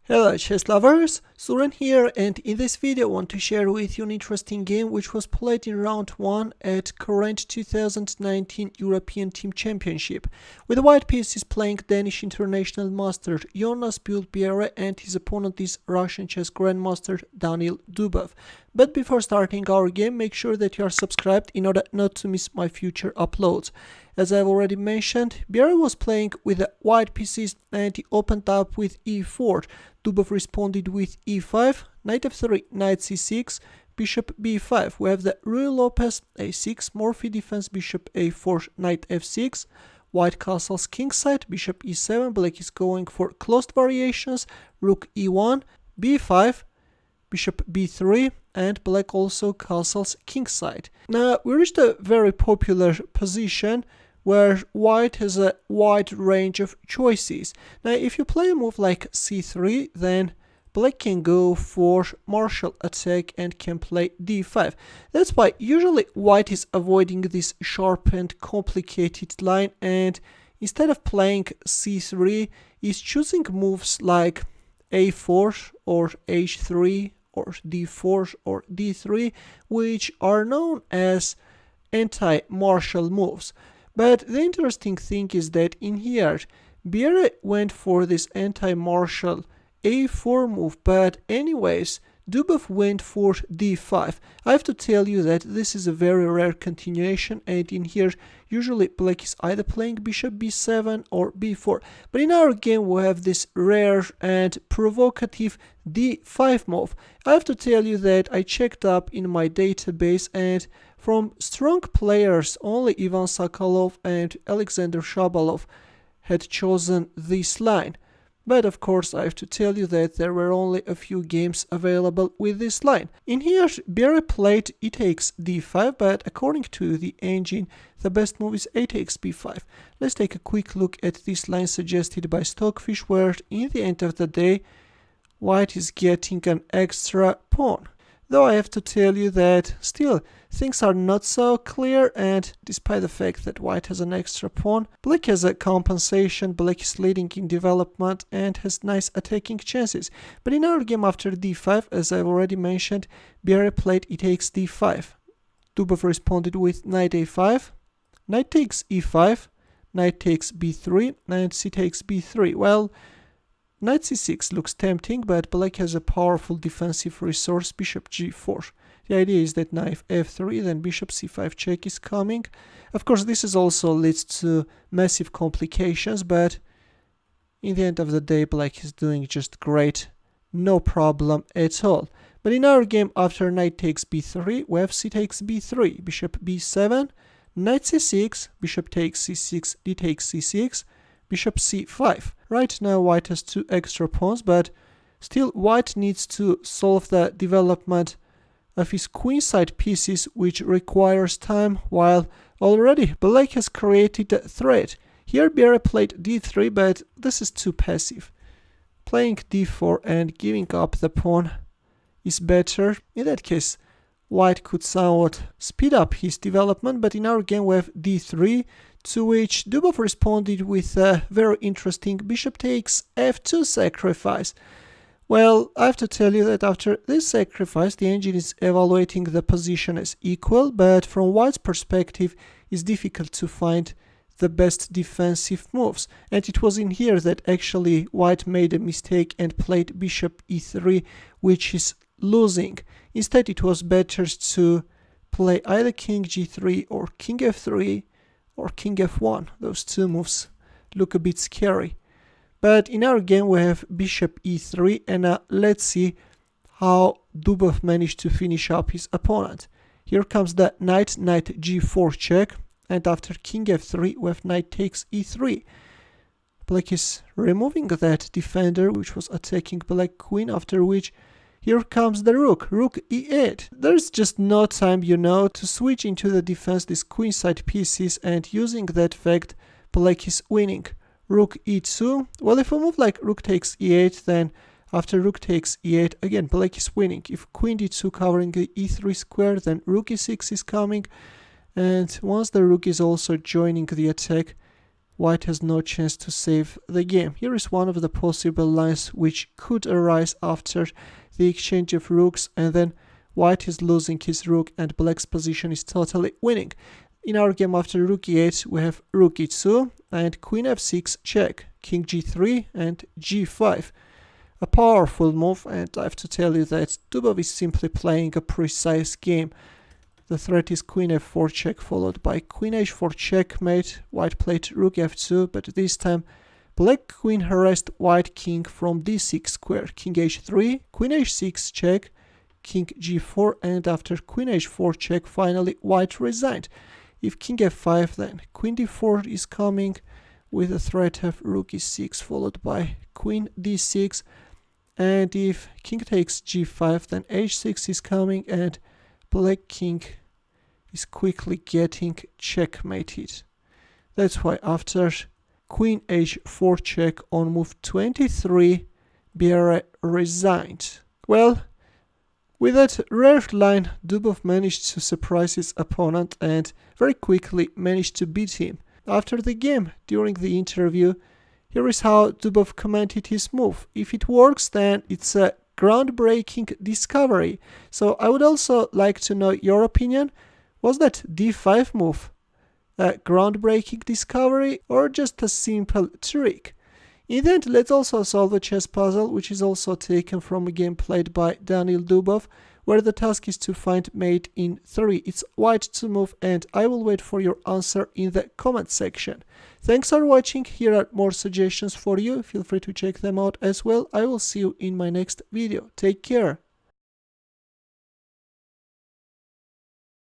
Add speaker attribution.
Speaker 1: Hello chess lovers, Suren here, and in this video I want to share with you an interesting game which was played in round 1 at current 2019 European Team Championship, with the white pieces playing Danish international master Jonas Buhl Bjerre and his opponent is Russian chess grandmaster Daniil Dubov. But before starting our game, make sure that you are subscribed in order not to miss my future uploads. As I've already mentioned, Bjerre was playing with the white pieces and he opened up with e4. Dubov responded with e5, knight f3, knight c6, bishop b5. We have the Ruy Lopez a6, Morphy defense, bishop a4, knight f6, white castles kingside, bishop e7, black is going for closed variations, rook e1, b5, bishop b3, and black also castles kingside. Now we reached a very popular position where white has a wide range of choices. Now if you play a move like c3, then black can go for Marshal attack and can play d5. That's why usually white is avoiding this sharp and complicated line, and instead of playing c3 is choosing moves like a4 or h3 or d4 or d3, which are known as anti-Marshal moves. But the interesting thing is that in here, Bjerre went for this anti-Marshal a4 move, but anyways, Dubov went for d5. I have to tell you that this is a very rare continuation, and in here usually black is either playing bishop b7 or b4. But in our game we have this rare and provocative d5 move. I have to tell you that I checked up in my database, and from strong players only Ivan Sokolov and Alexander Shabalov had chosen this line. But of course I have to tell you that there were only a few games available with this line. In here Bjerre played e takes d5, but according to the engine the best move is a takes b5. Let's take a quick look at this line suggested by Stockfish, where in the end of the day white is getting an extra pawn. Though I have to tell you that still things are not so clear, and despite the fact that white has an extra pawn, black has a compensation, black is leading in development and has nice attacking chances. But in our game after d5, as I've already mentioned, Bjerre played e takes d5. Dubov responded with knight a5, knight takes e5, knight takes b3, and c takes b3. Well, knight c6 looks tempting, but black has a powerful defensive resource, bishop g4. The idea is that knight f3, then bishop c5 check is coming. Of course, this is also leads to massive complications, but in the end of the day, black is doing just great. No problem at all. But in our game, after knight takes b3, we have c takes b3, bishop b7, knight c6, bishop takes c6, d takes c6, bishop c5. Right now white has two extra pawns, but still white needs to solve the development of his queenside pieces, which requires time, while already black has created a threat. Here Bjerre played d3, but this is too passive. Playing d4 and giving up the pawn is better. In that case white could somewhat speed up his development, but in our game we have d3, to which Dubov responded with a very interesting bishop takes f2 sacrifice. Well, I have to tell you that after this sacrifice the engine is evaluating the position as equal, but from white's perspective it's difficult to find the best defensive moves, and it was in here that actually white made a mistake and played bishop e3, which is losing. Instead it was better to play either king g3 or king f3 or king f1. Those two moves look a bit scary. But in our game we have bishop e3, and let's see how Dubov managed to finish up his opponent. Here comes the knight g4 check, and after king f3 we have knight takes e3. Black is removing that defender which was attacking black queen, after which here comes the rook e8. There's just no time, to switch into the defense these queenside pieces, and using that fact black is winning. Rook e2. Well, if we move like rook takes e8, then after rook takes e8 again black is winning. If queen d2 covering the e3 square, then rook e6 is coming, and once the rook is also joining the attack, white has no chance to save the game. Here is one of the possible lines which could arise after the exchange of rooks, and then white is losing his rook and black's position is totally winning. In our game after rook e8 we have rook e2 and queen f6 check, king g3 and g5. A powerful move, and I have to tell you that Dubov is simply playing a precise game. The threat is queen f4 check followed by queen h4 checkmate. White played rook f2, but this time black queen harassed white king from d6 square, king h3, queen h6 check, king g4, and after queen h4 check finally white resigned. If king f5, then queen d4 is coming with the threat of rook e6 followed by queen d6, and if king takes g5 then h6 is coming and black king is quickly getting checkmated. That's why after queen h4 check on move 23, Bjerre resigned. Well, with that rare line, Dubov managed to surprise his opponent and very quickly managed to beat him. After the game, during the interview, here is how Dubov commented his move. If it works, then it's a groundbreaking discovery. So I would also like to know your opinion. Was that d5 move a groundbreaking discovery or just a simple trick? In the end, let's also solve a chess puzzle, which is also taken from a game played by Daniil Dubov, where the task is to find mate in 3. It's white to move, and I will wait for your answer in the comment section. Thanks for watching. Here are more suggestions for you. Feel free to check them out as well. I will see you in my next video. Take care.